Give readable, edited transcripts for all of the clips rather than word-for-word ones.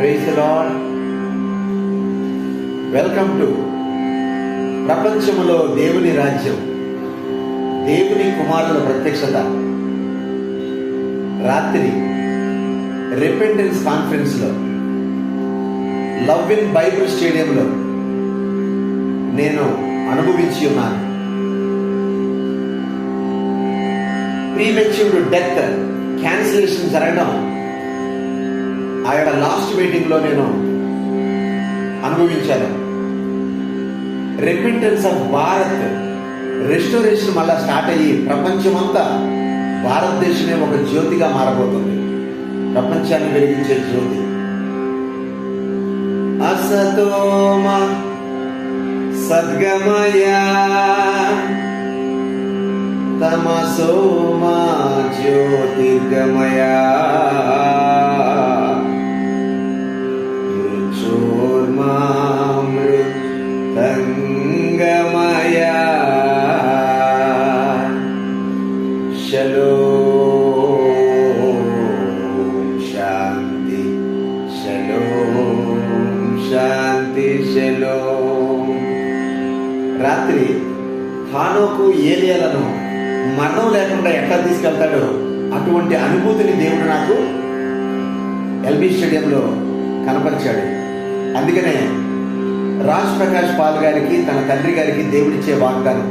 Praise the lord. Welcome to ప్రపంచములో దేవుని రాజ్యం, దేవుని కుమారుల ప్రత్యక్షత. రాత్రి రిపెంటెన్స్ కాన్ఫరెన్స్ లో లవ్ ఇన్ బైబిల్ స్టేడియంలో నేను అనుభవించి ఉన్నాను. ప్రీమెచ్యూర్డ్ డెత్ క్యాన్సిలేషన్ జరగడం ఆ యొక్క లాస్ట్ మీటింగ్ లో నేను అనుభవించాను. రిపెంటెన్స్ ఆఫ్ భారత్ రెస్టోరేషన్ మళ్ళా స్టార్ట్ అయ్యి ప్రపంచమంతా భారతదేశమే ఒక జ్యోతిగా మారబోతుంది. ప్రపంచాన్ని వెలిగించే జ్యోతి. అసతోమ సద్గమయ తమసోమ జ్యోతిర్గమయ మృతంగమయ షలోం శాంతి షలోం శాంతి షలోం. రాత్రి హానోకు ఏలియాలను మరణం లేకుండా ఎట్లా తీసుకెళ్తాడో అటువంటి అనుభూతిని దేవుడు నాకు ఎల్బీ స్టేడియంలో కనపరిచాడు. అందుకనే రాజ్ ప్రకాష్ పాల్ గారికి తన తండ్రి గారికి దేవుడిచ్చే వాగ్దానం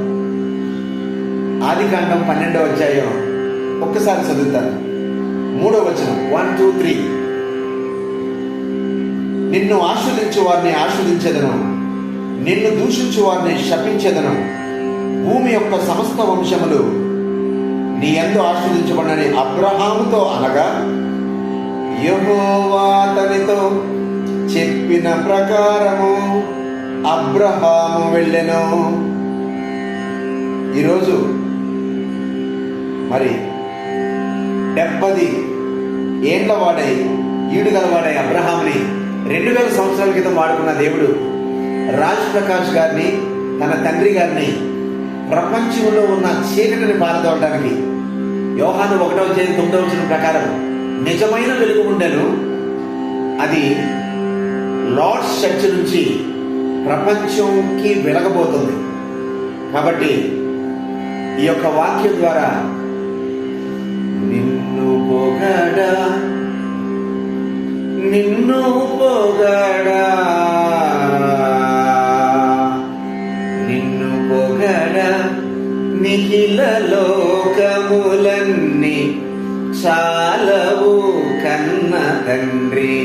ఆదికాండం 12వ అధ్యాయం ఒక్కసారి చదువుతాను. 3వ వచనం 1, 2, 3. నిన్ను ఆస్వాదించు వారిని ఆస్వాదించేదను, నిన్ను దూషించు వారిని శపించేదను. భూమి యొక్క సమస్త వంశములు నీ యందు ఆస్వాదించబడని అబ్రహాముతో అనగా యెహోవా అతనితో చెప్పిన ప్రకారము అబ్రహాము వెళ్ళెను. ఈరోజు మరి 70 ఏండ్ల వాడై ఈడుగలవాడై అబ్రహాంని 2000 సంవత్సరాల క్రితం వాడుకున్న దేవుడు రాజ్ ప్రకాష్ గారిని తన తండ్రి గారిని ప్రపంచంలో ఉన్న చీకటిని పారదోడడానికి యోహాను 1వ అధ్యాయం 9వ వచనం ప్రకారం నిజమైన వెలుగు ఉండెను. అది లార్డ్స్ చర్చ్ నుంచి ప్రపంచంకి వెలగబోతుంది. కాబట్టి ఈ యొక్క వాక్యం ద్వారా నిన్ను పొగడా నిన్ను పొగడా నిన్ను పొగడా నిఖిల లోకములన్నీ చాలవు కన్న తండ్రి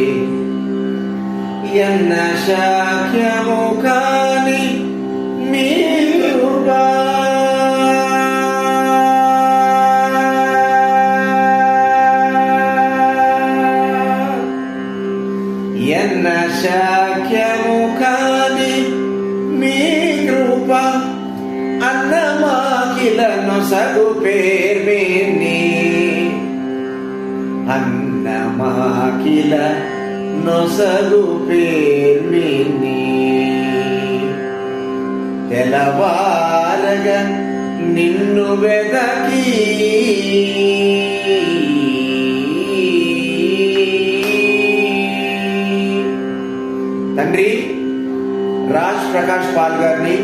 ఎన్న శాఖ్యము కాని మీ కృపా ఎన్న శాఖ్యము కాని మీ కృప అన్నమాకిలను సగు పేర్మిని అన్నమాకిల నొసగు పేర్మిని తెలవారగా నిన్ను వెదకి తండ్రి రాజ్ ప్రకాష్ పాల్ గారిని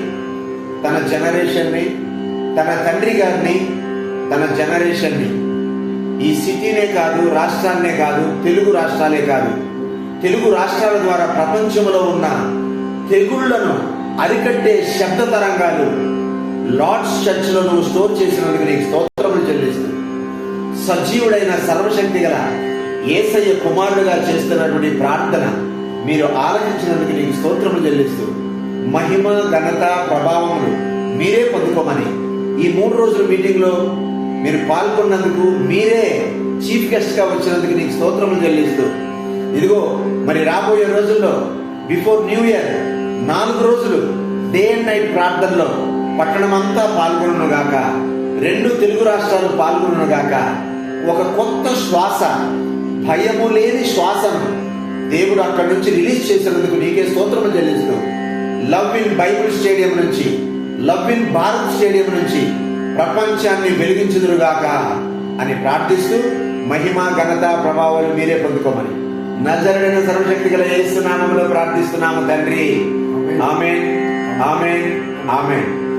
తన జనరేషన్ని, తన తండ్రి గారిని తన జనరేషన్ని, ఈ సిటీనే కాదు రాష్ట్రాన్నే కాదు తెలుగు రాష్ట్రాలే కాదు తెలుగు రాష్ట్రాల ద్వారా ప్రపంచంలో ఉన్న తెగుళ్లను అరికట్టే శబ్ద తరంగాలు లార్డ్స్ చర్చ్ లో నువ్వు స్టోర్ చేసినందుకు నీకు స్తోత్రములు చెల్లిస్తూ సజీవుడైన సర్వశక్తి గల యేసయ్య కుమారుడుగా చేస్తున్నటువంటి ప్రార్థన మీరు ఆలకించినందుకు నీకు స్తోత్రములు చెల్లిస్తూ మహిమ ఘనత ప్రభావములు మీరే పొందుకోమని ఈ 3 రోజుల మీటింగ్ లో మీరు పాల్గొన్నందుకు, మీరే చీఫ్ గెస్ట్ గా వచ్చినందుకు నీకు స్తోత్రములు చెల్లిస్తూ ఇదిగో మరి రాబోయే రోజుల్లో బిఫోర్ న్యూ ఇయర్ 4 రోజులు డే అండ్ నైట్ ప్రార్థనలో పట్టణమంతా పాల్గొనను గాక, 2 తెలుగు రాష్ట్రాలు పాల్గొనను గాక. ఒక కొత్త శ్వాస, భయము లేని శ్వాసను దేవుడు అక్కడి నుంచి రిలీజ్ చేసినందుకు నీకే స్తోత్రము చెల్లిస్తూ లవ్ ఇన్ బైబిల్ స్టేడియం నుంచి, లవ్ ఇన్ భారత్ స్టేడియం నుంచి ప్రపంచాన్ని వెలిగించుదురుగాక అని ప్రార్థిస్తూ మహిమ ఘనత ప్రభావాలు మీరే పొందుకోమని నజరుడైన సర్వశక్తి గల యేసు నామములో ప్రార్థిస్తున్నాము తండ్రి. ఆమేన్, ఆమేన్, ఆమేన్.